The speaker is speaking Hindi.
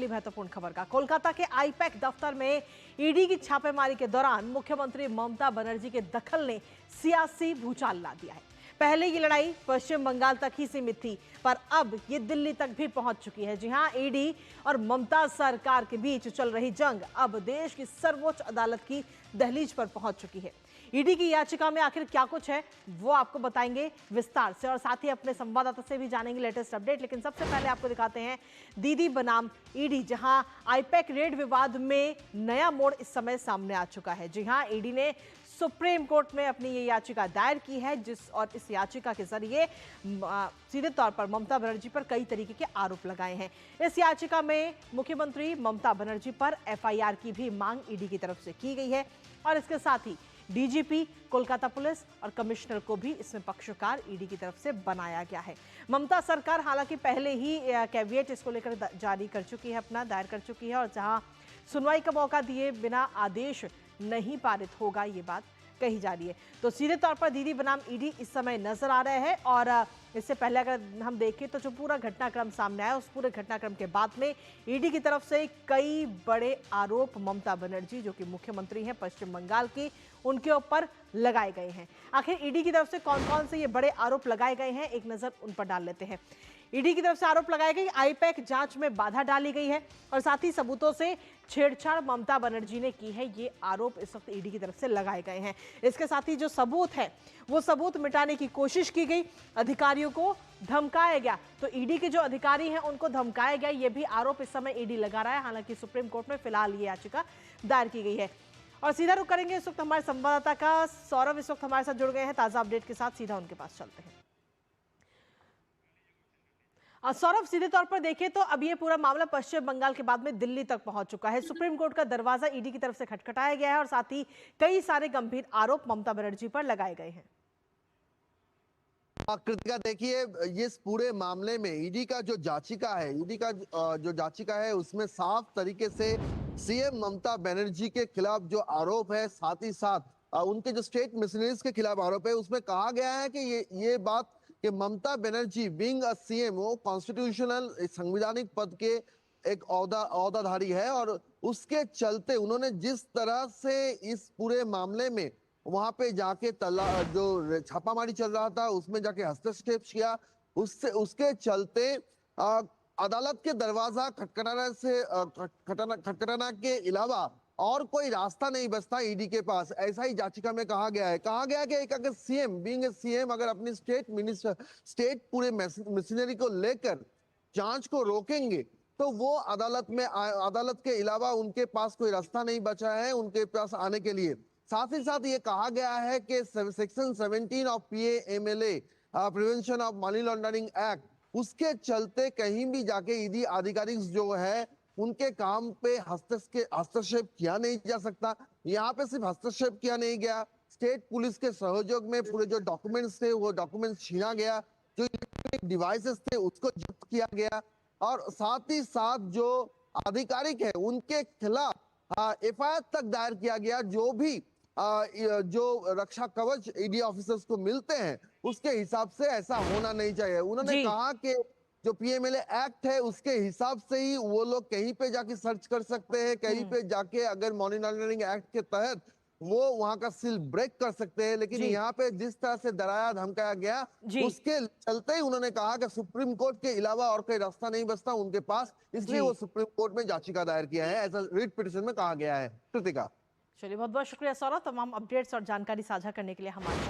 महत्वपूर्ण खबर का कोलकाता के आईपैक दफ्तर में ईडी की छापेमारी के दौरान मुख्यमंत्री ममता बनर्जी के दखल ने सियासी भूचाल ला दिया है। पहले ये लड़ाई पश्चिम बंगाल तक ही सीमित थी, पर अब ये दिल्ली तक भी पहुंच चुकी है। जी हां, ईडी और ममता सरकार के बीच चल रही जंग अब देश की सर्वोच्च अदालत की दहलीज पर पहुंच चुकी है। ईडी की याचिका में आखिर क्या कुछ है वो आपको बताएंगे विस्तार से, और साथ ही अपने संवाददाता से भी जानेंगे लेटेस्ट अपडेट। लेकिन सबसे पहले आपको दिखाते हैं दीदी बनाम ईडी, जहां आईपैक रेड विवाद में नया मोड़ इस समय सामने आ चुका है। जी हां, ईडी ने सुप्रीम कोर्ट में अपनी ये याचिका दायर की है, और इस याचिका के जरिए सीधे तौर पर ममता बनर्जी पर कई तरीके के आरोप लगाए हैं। इस याचिका में मुख्यमंत्री ममता बनर्जी पर एफआईआर की भी मांग ईडी की तरफ से की गई है, और इसके साथ ही डीजीपी, कोलकाता पुलिस और कमिश्नर को भी इसमें पक्षकार ईडी की तरफ से बनाया गया है। ममता सरकार हालांकि पहले ही कैविएट इसको लेकर जारी कर चुकी है, अपना दायर कर चुकी है, और जहां सुनवाई का मौका दिए बिना आदेश नहीं पारित होगा, ये बात कही जा रही है। तो सीधे तौर पर दीदी बनाम ईडी इस समय नजर आ रहे हैं, और इससे पहले अगर हम देखें तो जो पूरा घटनाक्रम सामने आया, उस पूरे घटनाक्रम के बाद में ईडी की तरफ से कई बड़े आरोप ममता बनर्जी, जो कि मुख्यमंत्री हैं पश्चिम बंगाल की, उनके ऊपर लगाए गए हैं। आखिर ईडी की तरफ से कौन कौन से ये बड़े आरोप लगाए गए हैं, एक नजर उन पर डाल लेते हैं। ईडी की तरफ से आरोप लगाए गए आईपैक जांच में बाधा डाली गई है, और साथ ही सबूतों से छेड़छाड़ ममता बनर्जी ने की है, ये आरोप इस वक्त ईडी की तरफ से लगाए गए हैं। इसके साथ ही जो सबूत है वो सबूत मिटाने की कोशिश की गई, अधिकारियों को धमकाया गया। तो ईडी के जो अधिकारी हैं उनको धमकाया गया, ये भी आरोप इस समय ईडी लगा रहा है। हालांकि सुप्रीम कोर्ट में फिलहाल ये याचिका दायर की गई है। और सीधा रुख करेंगे इस वक्त हमारे संवाददाता का, सौरभ इस वक्त हमारे साथ जुड़ गए हैं ताजा अपडेट के साथ, सीधा उनके पास चलते हैं। सौरभ, सीधे तौर पर देखें तो अब ये पूरा मामला पश्चिम बंगाल के बाद में दिल्ली तक पहुंच चुका है। सुप्रीम कोर्ट का दरवाजा ईडी की तरफ से खटखटाया गया है, और साथ ही कई सारे गंभीर आरोप ममता बनर्जी पर लगाए गए हैं। कृतिका, देखिए, इस पूरे मामले में ईडी का जो याचिका है उसमें साफ तरीके से सीएम ममता बनर्जी के खिलाफ जो आरोप है, साथ ही साथ उनके जो स्टेट मिशनरीज के खिलाफ आरोप है, उसमें कहा गया है कि ये बात कि Mamata Banerjee being a CM, वो कॉन्स्टिट्यूशनल संवैधानिक पद के एक औहदाधारी है, और उसके चलते उन्होंने जिस तरह से इस पूरे मामले में वहां पे जाके जो छापामारी चल रहा था उसमें जाके हस्तक्षेप किया, उसके चलते अदालत के दरवाजा खटखटाना के अलावा और कोई रास्ता नहीं बचता ईडी के पास। ऐसा ही याचिका में कहा गया है कि एक अगर सीएम बीइंग ए सीएम अगर अपनी स्टेट पूरे मशीनरी को लेकर जांच को रोकेंगे, तो वो अदालत के अलावा उनके पास कोई रास्ता नहीं बचा है उनके पास आने के लिए। साथ ही साथ ये कहा गया है कि section 17 of PMLA, prevention of money laundering act, उसके चलते कहीं भी जाके ईडी आधिकारिक जो है उनके काम पे हस्तक्षेप किया नहीं जा सकता। यहाँ पे सिर्फ हस्तक्षेप किया नहीं गया, स्टेट पुलिस के सहयोग में पूरे जो डॉक्यूमेंट्स थे वो डॉक्यूमेंट्स छीना गया, जो इलेक्ट्रॉनिक डिवाइसेस थे उसको जब्त किया गया, और साथ ही साथ जो आधिकारिक है उनके खिलाफ एफआईआर तक दायर किया गया। जो रक्षा कवच ईडी ऑफिसर्स को मिलते हैं उसके हिसाब से ऐसा होना नहीं चाहिए। उन्होंने कहा कि जो पीएमएलए एक्ट है उसके हिसाब से ही वो लोग कहीं पे जाके सर्च कर सकते हैं, कहीं पे जाके अगर मनी लॉन्ड्रिंग एक्ट के तहत वो वहां का सील ब्रेक कर सकते हैं। लेकिन यहाँ पे जिस तरह से डराया धमकाया गया, उसके चलते ही उन्होंने कहा कि सुप्रीम कोर्ट के अलावा और कोई रास्ता नहीं बचता उनके पास, इसलिए वो सुप्रीम कोर्ट में याचिका दायर किया है, ऐसा रिट पिटीशन में कहा गया है। कृतिका, चलिए, बहुत बहुत शुक्रिया सौरभ, तमाम अपडेट्स और जानकारी साझा करने के लिए हमारे साथ।